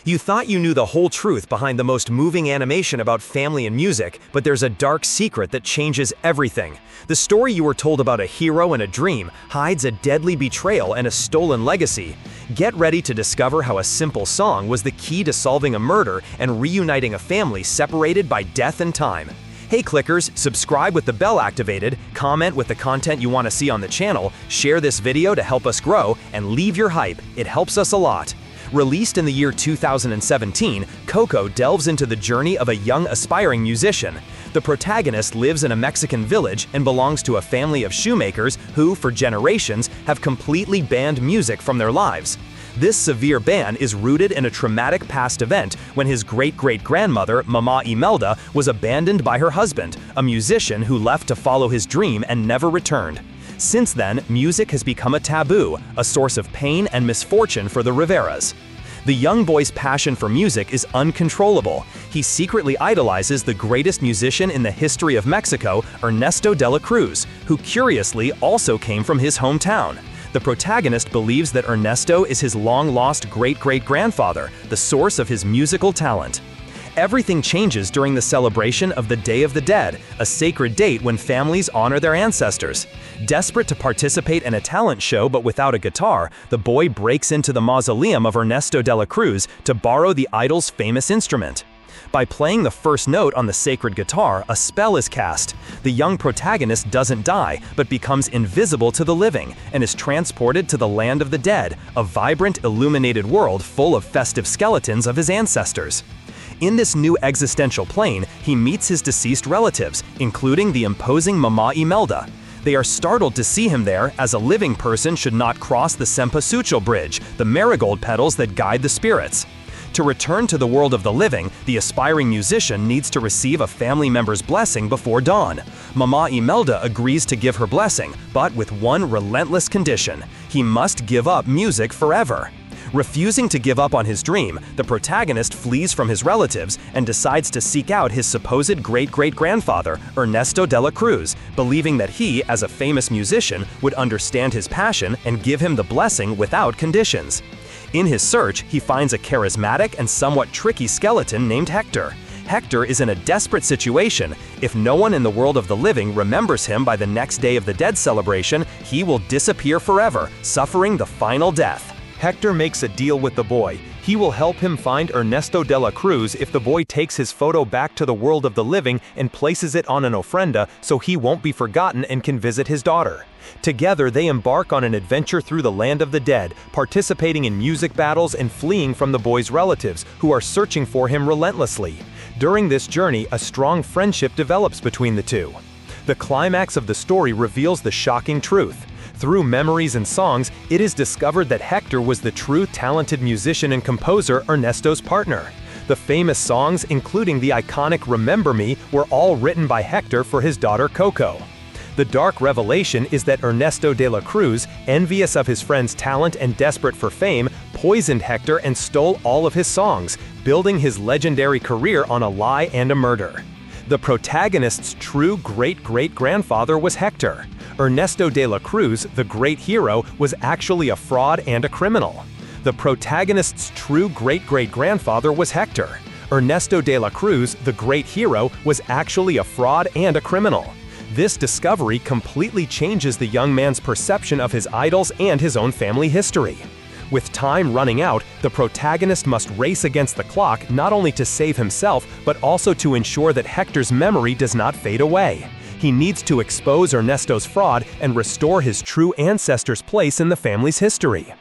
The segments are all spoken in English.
You thought you knew the whole truth behind the most moving animation about family and music, but there's a dark secret that changes everything. The story you were told about a hero and a dream hides a deadly betrayal and a stolen legacy. Get ready to discover how a simple song was the key to solving a murder and reuniting a family separated by death and time. Hey clickers, subscribe with the bell activated, comment with the content you want to see on the channel, share this video to help us grow, and leave your hype, it helps us a lot. Released in the year 2017, Coco delves into the journey of a young aspiring musician. The protagonist lives in a Mexican village and belongs to a family of shoemakers who, for generations, have completely banned music from their lives. This severe ban is rooted in a traumatic past event when his great-great-grandmother, Mama Imelda, was abandoned by her husband, a musician who left to follow his dream and never returned. Since then, music has become a taboo, a source of pain and misfortune for the Riveras. The young boy's passion for music is uncontrollable. He secretly idolizes the greatest musician in the history of Mexico, Ernesto de la Cruz, who curiously also came from his hometown. The protagonist believes that Ernesto is his long-lost great-great-grandfather, the source of his musical talent. Everything changes during the celebration of the Day of the Dead, a sacred date when families honor their ancestors. Desperate to participate in a talent show but without a guitar, the boy breaks into the mausoleum of Ernesto de la Cruz to borrow the idol's famous instrument. By playing the first note on the sacred guitar, a spell is cast. The young protagonist doesn't die, but becomes invisible to the living and is transported to the land of the dead, a vibrant, illuminated world full of festive skeletons of his ancestors. In this new existential plane, he meets his deceased relatives, including the imposing Mama Imelda. They are startled to see him there, as a living person should not cross the Cempasúchil Bridge, the marigold petals that guide the spirits. To return to the world of the living, the aspiring musician needs to receive a family member's blessing before dawn. Mama Imelda agrees to give her blessing, but with one relentless condition: he must give up music forever. Refusing to give up on his dream, the protagonist flees from his relatives and decides to seek out his supposed great-great-grandfather, Ernesto de la Cruz, believing that he, as a famous musician, would understand his passion and give him the blessing without conditions. In his search, he finds a charismatic and somewhat tricky skeleton named Hector. Hector is in a desperate situation. If no one in the world of the living remembers him by the next Day of the Dead celebration, he will disappear forever, suffering the final death. Hector makes a deal with the boy. He will help him find Ernesto de la Cruz if the boy takes his photo back to the world of the living and places it on an ofrenda so he won't be forgotten and can visit his daughter. Together, they embark on an adventure through the land of the dead, participating in music battles and fleeing from the boy's relatives, who are searching for him relentlessly. During this journey, a strong friendship develops between the two. The climax of the story reveals the shocking truth. Through memories and songs, it is discovered that Hector was the true talented musician and composer, Ernesto's partner. The famous songs, including the iconic Remember Me, were all written by Hector for his daughter Coco. The dark revelation is that Ernesto de la Cruz, envious of his friend's talent and desperate for fame, poisoned Hector and stole all of his songs, building his legendary career on a lie and a murder. The protagonist's true great-great-grandfather was Hector. Ernesto de la Cruz, the great hero, was actually a fraud and a criminal. The protagonist's true great-great-grandfather was Hector. Ernesto de la Cruz, the great hero, was actually a fraud and a criminal. This discovery completely changes the young man's perception of his idols and his own family history. With time running out, the protagonist must race against the clock not only to save himself, but also to ensure that Hector's memory does not fade away. He needs to expose Ernesto's fraud and restore his true ancestor's place in the family's history.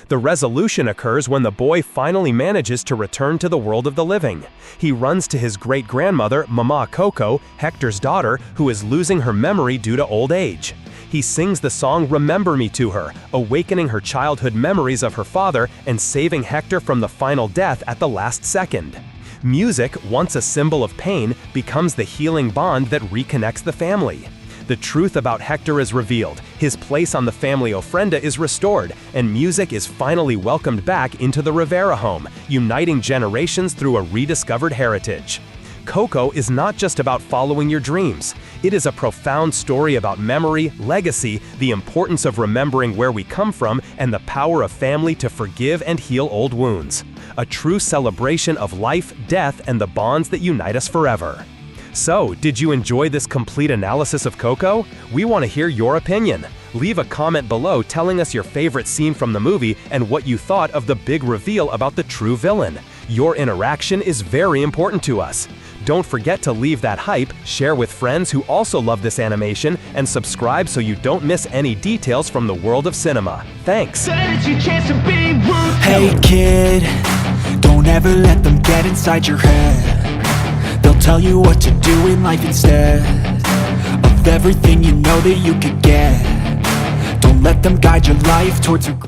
The resolution occurs when the boy finally manages to return to the world of the living. He runs to his great-grandmother, Mama Coco, Hector's daughter, who is losing her memory due to old age. He sings the song Remember Me to her, awakening her childhood memories of her father and saving Hector from the final death at the last second. Music, once a symbol of pain, becomes the healing bond that reconnects the family. The truth about Hector is revealed, his place on the family ofrenda is restored, and music is finally welcomed back into the Rivera home, uniting generations through a rediscovered heritage. Coco is not just about following your dreams. It is a profound story about memory, legacy, the importance of remembering where we come from, and the power of family to forgive and heal old wounds. A true celebration of life, death, and the bonds that unite us forever. So, did you enjoy this complete analysis of Coco? We want to hear your opinion. Leave a comment below telling us your favorite scene from the movie and what you thought of the big reveal about the true villain. Your interaction is very important to us. Don't forget to leave that hype, share with friends who also love this animation, and subscribe so you don't miss any details from the world of cinema. Thanks! Hey kid, don't ever let them get inside your head. They'll tell you what to do in life instead of everything you know that you could get. Don't let them guide your life towards regret.